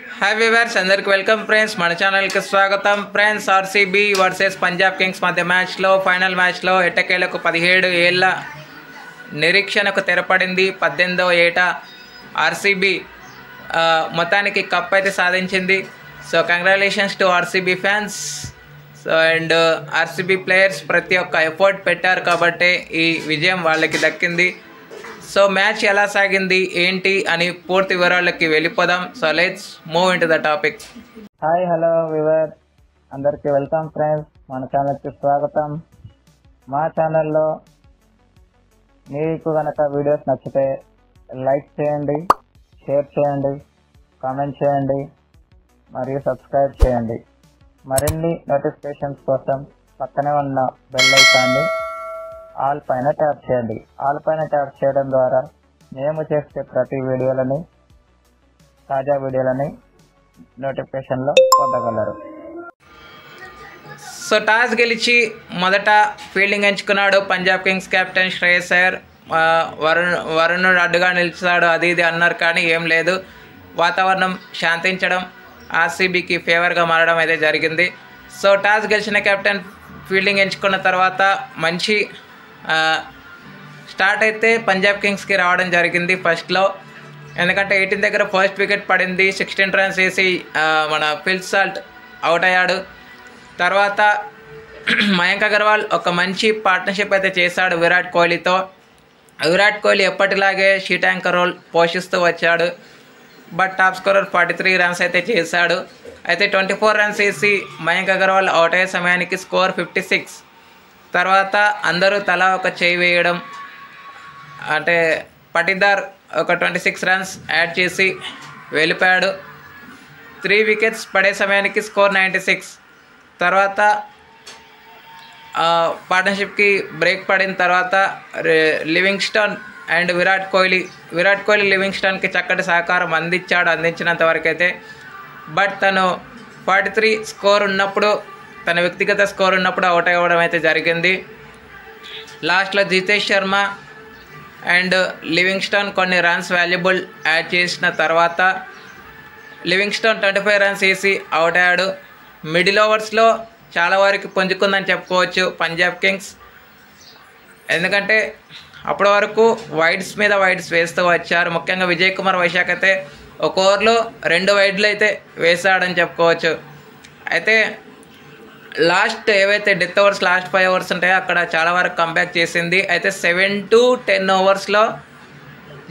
Hi viewers, అందరికి welcome friends. మన ఛానల్కి స్వాగతం friends. RCB versus Punjab Kings మధ్య మ్యాచ్లో ఫైనల్ మ్యాచ్లో ఎట్టకేలకు 17 ఏళ్ల నిరీక్షణకు తెరపడింది. 18వ ఏట ఆర్సీబీ మొత్తానికి కప్ అయితే సాధించింది. So congratulations to RCB fans. So and RCB players ప్రతి ఒక్క ఎఫర్ట్ పెట్టారు కాబట్టి ఈ విజయం వాళ్ళకి దక్కింది. సో మ్యాచ్ ఎలా సాగింది ఏంటి అని పూర్తి వివరాలకి వెళ్ళిపోదాం. So let's move in to the topic. Hi hello viewer, అందరికీ వెల్కమ్ ఫ్రెండ్స్. మన ఛానల్కి స్వాగతం. మా ఛానల్లో మీకు కనుక వీడియోస్ నచ్చితే లైక్ చేయండి, షేర్ చేయండి, కామెంట్ చేయండి మరియు సబ్స్క్రైబ్ చేయండి. మరిన్ని నోటిఫికేషన్స్ కోసం పక్కనే ఉన్న బెల్ ఐకాన్ని ఆల్ పైన ట్యాప్ చేయండి. ఆల్ పైన ట్యాప్ చేయడం ద్వారా మేము చేసే ప్రతి వీడియోలని, తాజా వీడియోలని నోటిఫికేషన్లో పొందగలరు. సో టాస్ గెలిచి మొదట ఫీల్డింగ్ ఎంచుకున్నాడు పంజాబ్ కింగ్స్ కెప్టెన్ శ్రేయస్ అయ్యర్. వరుణుడు అడ్డుగా నిలిచాడు, అది ఇది అన్నారు, కానీ ఏం లేదు. వాతావరణం శాంతించడం ఆర్సీబీకి ఫేవర్గా మారడం అయితే జరిగింది. సో టాస్ గెలిచిన కెప్టెన్ ఫీల్డింగ్ ఎంచుకున్న తర్వాత మంచి స్టార్ట్ అయితే పంజాబ్ కింగ్స్కి రావడం జరిగింది ఫస్ట్లో. ఎందుకంటే 18 దగ్గర ఫస్ట్ వికెట్ పడింది. 16 రన్స్ వేసి మన ఫిల్ సాల్ట్ అవుట్ అయ్యాడు. తర్వాత మయాంక్ అగర్వాల్ ఒక మంచి పార్ట్నర్షిప్ అయితే చేశాడు విరాట్ కోహ్లీతో. విరాట్ కోహ్లీ ఎప్పటిలాగే షీట్ యాంకర్ రోల్ పోషిస్తూ వచ్చాడు. బట్ టాప్ స్కోరర్ 43 రన్స్ అయితే చేశాడు. అయితే 24 రన్స్ వేసి మయాంక్ అగర్వాల్ అవుట్ అయ్యే సమయానికి స్కోర్ 56. తర్వాత అందరూ తలా ఒక చేయి వేయడం, అంటే పటిదార్ ఒక 26 రన్స్ యాడ్ చేసి వెళ్ళిపోయాడు. 3 వికెట్స్ పడే సమయానికి స్కోర్ 96. తర్వాత పార్ట్నర్షిప్కి బ్రేక్ పడిన తర్వాత లివింగ్స్టన్ అండ్ విరాట్ కోహ్లీ లివింగ్స్టన్కి చక్కటి సహకారం అందించినంత వరకు అయితే. బట్ తను 43 స్కోర్ ఉన్నప్పుడు, తన వ్యక్తిగత స్కోర్ ఉన్నప్పుడు అవుట్ అవ్వడం అయితే జరిగింది. లాస్ట్లో జితేష్ శర్మ అండ్ లివింగ్స్టన్ కొన్ని రన్స్ వాల్యుబుల్ యాడ్ చేసిన తర్వాత లివింగ్స్టన్ 25 రన్స్ వేసి అవుట్ అయ్యాడు. మిడిల్ ఓవర్స్లో చాలా వరకు పుంజుకుందని చెప్పుకోవచ్చు పంజాబ్ కింగ్స్. ఎందుకంటే అప్పటి వరకు వైడ్స్ మీద వైడ్స్ వేస్తూ వచ్చారు. ముఖ్యంగా విజయ్ కుమార్ వైశాఖ్ అయితే ఒక ఓవర్లో 2 వైడ్లు అయితే వేశాడని చెప్పుకోవచ్చు. అయితే లాస్ట్ ఏవైతే డెత్ ఓవర్స్, లాస్ట్ 5 ఓవర్స్ ఉంటాయో అక్కడ చాలా వరకు కంబ్యాక్ చేసింది. అయితే 7 to 10 ఓవర్స్లో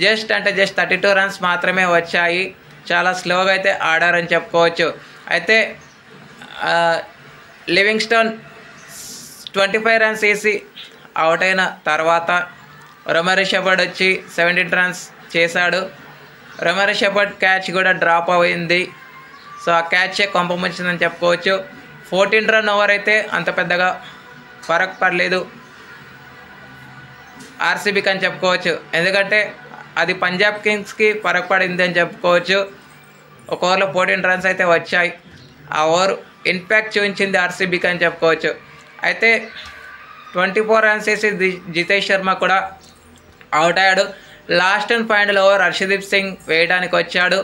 జస్ట్ 32 రన్స్ మాత్రమే వచ్చాయి. చాలా స్లోగా అయితే ఆడారని చెప్పుకోవచ్చు. అయితే లివింగ్స్టన్ 25 రన్స్ వేసి అవుట్ అయిన తర్వాత రొమెరో షెపర్డ్ వచ్చి 17 రన్స్ చేశాడు. రొమెరో షెపర్డ్ క్యాచ్ కూడా డ్రాప్ అయింది. సో ఆ క్యాచే కొంప ముంచిందని చెప్పుకోవచ్చు. 14 రన్ ఓవర్ అయితే అంత పెద్దగా ఫరక్ పడలేదు ఆర్సీబీకి అని చెప్పుకోవచ్చు. ఎందుకంటే అది పంజాబ్ కింగ్స్కి ఫరక్ పడింది అని చెప్పుకోవచ్చు. ఒక ఓవర్లో 14 రన్స్ అయితే వచ్చాయి. ఆ ఓవర్ ఇంపాక్ట్ చూపించింది ఆర్సీబీకి అని చెప్పుకోవచ్చు. అయితే 24 రన్స్ వేసి జితేష్ శర్మ కూడా అవుట్ అయ్యాడు. Last and final over Harshdeep Singh వేయడానికి వచ్చాడు.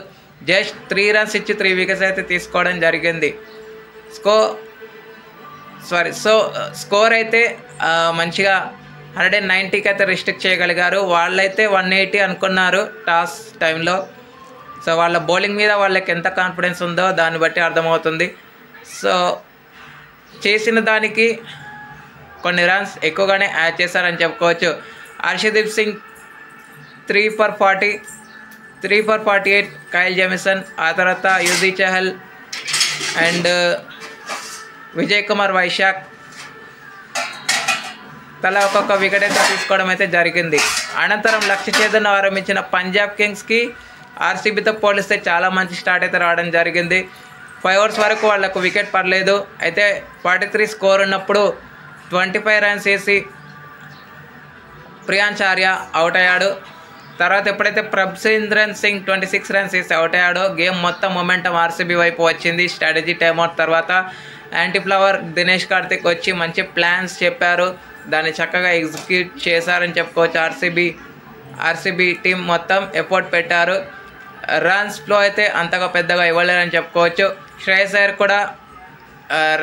జస్ట్ 3 రన్స్ ఇచ్చి 3 వికెట్స్ అయితే తీసుకోవడం జరిగింది. స్కోర్ అయితే మంచిగా 190కి అయితే రిస్ట్రిక్ట్ చేయగలిగారు. వాళ్ళైతే 180 అనుకున్నారు టాస్ టైంలో. సో వాళ్ళ బౌలింగ్ మీద వాళ్ళకి ఎంత కాన్ఫిడెన్స్ ఉందో దాన్ని బట్టి అర్థమవుతుంది. సో చేసిన దానికి కొన్ని రన్స్ ఎక్కువగానే యాడ్ చేశారని చెప్పుకోవచ్చు. Harshdeep Singh 3 for 40, 3 for 48 Kyle Jamieson, ఆ తర్వాత యుజీ చహల్ అండ్ విజయ్ కుమార్ వైశాఖ్ తలా ఒక్కొక్క వికెట్ అయితే తీసుకోవడం అయితే జరిగింది. అనంతరం లక్ష్య ఛేదన ఆరంభించిన పంజాబ్ కింగ్స్కి ఆర్సీబీతో పోలిస్తే చాలా మంచి స్టార్ట్ అయితే రావడం జరిగింది. 5 ఓవర్స్ వరకు వాళ్ళకు వికెట్ పడలేదు. అయితే 43 స్కోర్ ఉన్నప్పుడు 25 రన్స్ వేసి ప్రియాంశ్ ఆర్య అవుట్ అయ్యాడు. తర్వాత ఎప్పుడైతే ప్రభ్సింద్రన్ సింగ్ 26 రన్స్ వేసి అవుట్ అయ్యాడో గేమ్ మొత్తం మొమెంటం ఆర్సీబీ వైపు వచ్చింది. స్ట్రాటజీ టైమ్అవుట్ తర్వాత యాంటీ ఫ్లవర్ దినేష్ కార్తిక్ వచ్చి మంచి ప్లాన్స్ చెప్పారు, దాన్ని చక్కగా ఎగ్జిక్యూట్ చేశారని చెప్పుకోవచ్చు. ఆర్సీబీ టీం మొత్తం ఎఫర్ట్ పెట్టారు. రన్స్లో అయితే అంతగా పెద్దగా ఇవ్వలేరని చెప్పుకోవచ్చు. శ్రేయస్ అయ్యర్ కూడా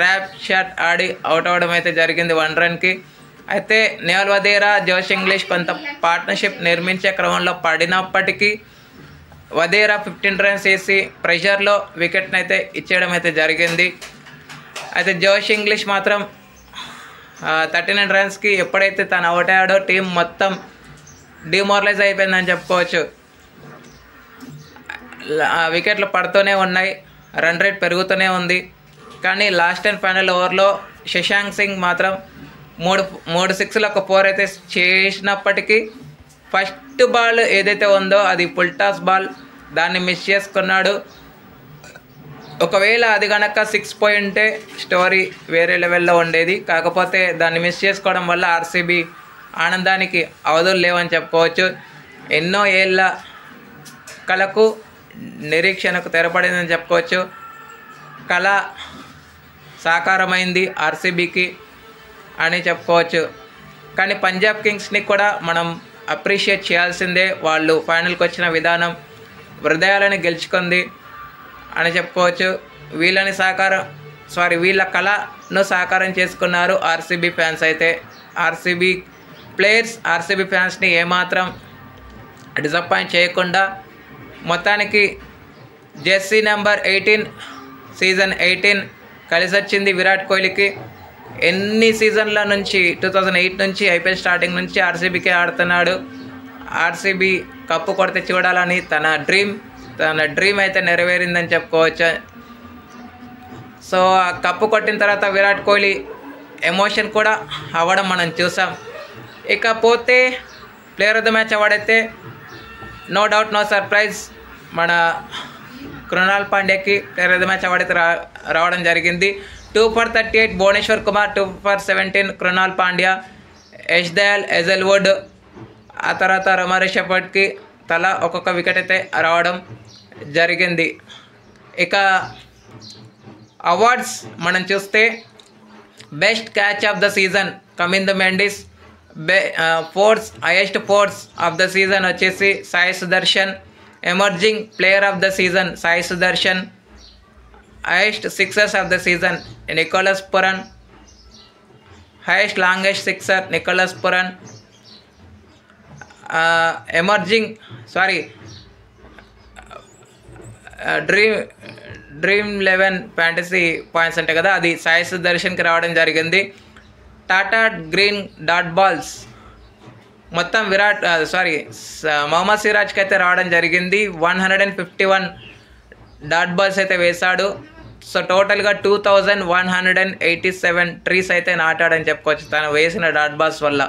ర్యాప్ షాట్ ఆడి అవుట్ అవ్వడం అయితే జరిగింది 1 రన్కి. అయితే నేహల్ వధేరా, జోష్ ఇంగ్లీష్ కొంత పార్ట్నర్షిప్ నిర్మించే క్రమంలో పడినప్పటికీ వధేరా 15 రన్స్ వేసి ప్రెషర్లో వికెట్ని అయితే ఇచ్చేయడం అయితే జరిగింది. అయితే జోష్ ఇంగ్లీష్ మాత్రం 39 రన్స్కి ఎప్పుడైతే తను అవుట్ అయ్యాడో టీం మొత్తం డిమోరలైజ్ అయిపోయిందని చెప్పుకోవచ్చు. వికెట్లు పడుతూనే ఉన్నాయి, రన్ రేట్ పెరుగుతూనే ఉంది. కానీ లాస్ట్ అండ్ ఫైనల్ ఓవర్లో శశాంక్ సింగ్ మాత్రం మూడు సిక్స్లు ఒక 4 అయితే చేసినప్పటికీ ఫస్ట్ బాల్ ఏదైతే ఉందో అది ఫుల్ టాస్ బాల్, దాన్ని మిస్ చేసుకున్నాడు. ఒకవేళ అది కనుక 6 పోయింటే స్టోరీ వేరే లెవెల్లో ఉండేది. కాకపోతే దాన్ని మిస్ చేసుకోవడం వల్ల ఆర్సీబీ ఆనందానికి అవధులు లేవని చెప్పుకోవచ్చు. ఎన్నో ఏళ్ళ కళకు నిరీక్షణకు తెరపడిందని చెప్పుకోవచ్చు. కళ సాకారమైంది ఆర్సీబీకి అని చెప్పుకోవచ్చు. కానీ పంజాబ్ కింగ్స్ని కూడా మనం అప్రిషియేట్ చేయాల్సిందే. వాళ్ళు ఫైనల్కి వచ్చిన విధానం హృదయాలను గెలుచుకుంది అని చెప్పుకోవచ్చు. వీళ్ళ కళను సాకారం చేసుకున్నారు ఆర్సీబీ ఫ్యాన్స్. అయితే ఆర్సీబీ ప్లేయర్స్ ఆర్సీబీ ఫ్యాన్స్ని ఏమాత్రం డిసప్పాయింట్ చేయకుండా మొత్తానికి జెర్సీ నెంబర్ 18 సీజన్ 18 కలిసి వచ్చింది విరాట్ కోహ్లీకి. ఎన్ని సీజన్ల నుంచి 2008 నుంచి ఐపీఎల్ స్టార్టింగ్ నుంచి ఆర్సీబీకే ఆడుతున్నాడు. ఆర్సీబీ కప్పు కొడితే చూడాలని తన డ్రీమ్ అయితే నెరవేరిందని చెప్పుకోవచ్చు. సో ఆ కప్పు కొట్టిన తర్వాత విరాట్ కోహ్లీ ఎమోషన్ కూడా అవ్వడం మనం చూసాం. ఇకపోతే player of the match award అయితే నో డౌట్ నో సర్ప్రైజ్ మన కృణాల్ పాండ్యాకి player of the match award అయితే రావడం జరిగింది. 2 for 38 భువనేశ్వర్ కుమార్, 2 for 17 కృణాల్ పాండ్యా, యష్ దయాల్, ఎజల్వుడ్, ఆ తర్వాత రమా రిషభ్కి తలా ఒక్కొక్క వికెట్ అయితే రావడం జరిగింది. ఇక అవార్డ్స్ మనం చూస్తే best catch of the season Kamindu Mendis, highest fours of the season వచ్చేసి Sai Sudharsan, emerging player of the season Sai Sudharsan, highest sixers of the season Nicholas Pooran, highest longest sixer Nicholas Pooran, dream 11 fantasy points అంటే కదా, అది సాయి సుదర్శన్కి రావడం జరిగింది. Tata green dot balls మొత్తం మొహమ్మద్ సిరాజ్కి అయితే రావడం జరిగింది. 151 డాట్ బాల్స్ అయితే వేశాడు. సో టోటల్గా 2187 ట్రీస్ అయితే నాటాడని చెప్పుకోవచ్చు. తను వేసిన డాట్ బాల్స్ వల్ల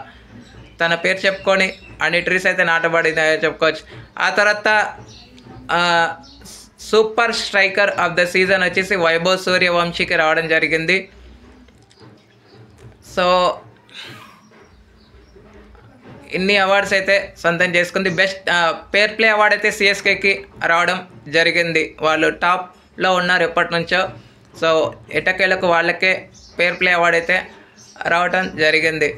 తన పేరు చెప్పుకొని అన్ని ట్రీస్ అయితే నాటబడింది చెప్పుకోవచ్చు. ఆ తర్వాత super striker of the season వచ్చేసి వైభవ్ సూర్యవంశీకి రావడం జరిగింది. సో ఇన్ని అవార్డ్స్ అయితే సొంతం చేసుకుంది. బెస్ట్ పేర్ ప్లే అవార్డు అయితే సిఎస్కేకి రావడం జరిగింది. వాళ్ళు టాప్లో ఉన్నారు ఎప్పటి నుంచో. సో ఎటకేలకు వాళ్ళకే పేర్ ప్లే అవార్డు అయితే రావడం జరిగింది.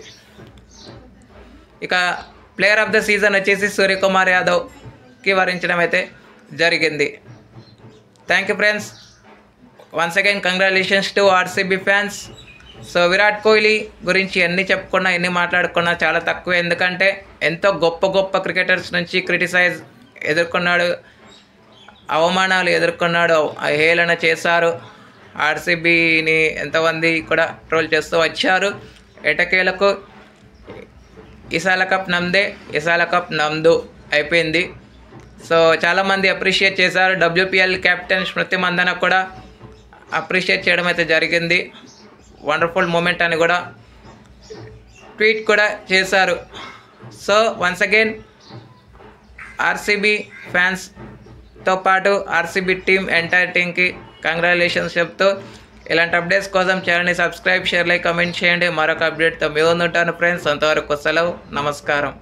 ఇక ప్లేయర్ ఆఫ్ ద సీజన్ వచ్చేసి సూర్యకుమార్ యాదవ్కి వరించడం అయితే జరిగింది. Thank you friends. Once again congratulations to RCB fans. So Virat Kohli గురించి ఎన్ని చెప్పుకున్నా ఎన్ని మాట్లాడుకున్నా చాలా తక్కువే. ఎందుకంటే ఎంతో గొప్ప క్రికెటర్స్ నుంచి క్రిటిసైజ్ ఎదుర్కొన్నాడు, అవమానాలు ఎదుర్కొన్నాడు, హేళన చేశారు. ఆర్సీబీని ఎంతమంది కూడా ట్రోల్ చేస్తూ వచ్చారు. ఎటకేలకు ఇసాల కప్ నమ్దు అయిపోయింది. సో చాలామంది అప్రిషియేట్ చేశారు. WPL కెప్టెన్ స్మృతి మందన కూడా అప్రిషియేట్ చేయడం అయితే జరిగింది. వండర్ఫుల్ మూమెంట్ అని కూడా ట్వీట్ కూడా చేశారు. సో వన్స్ అగైన్ ఆర్సీబీ ఫ్యాన్స్తో పాటు ఆర్సీబీ టీమ్ ఎంటైర్ టీమ్కి కంగ్రాచులేషన్స్ చెప్తూ ఇలాంటి అప్డేట్స్ కోసం ఛానల్ని సబ్స్క్రైబ్, షేర్, లైక్, కమెంట్ చేయండి. మరొక అప్డేట్తో మీ ముందు ఉంటాను ఫ్రెండ్స్. అంతవరకు సెలవు, నమస్కారం.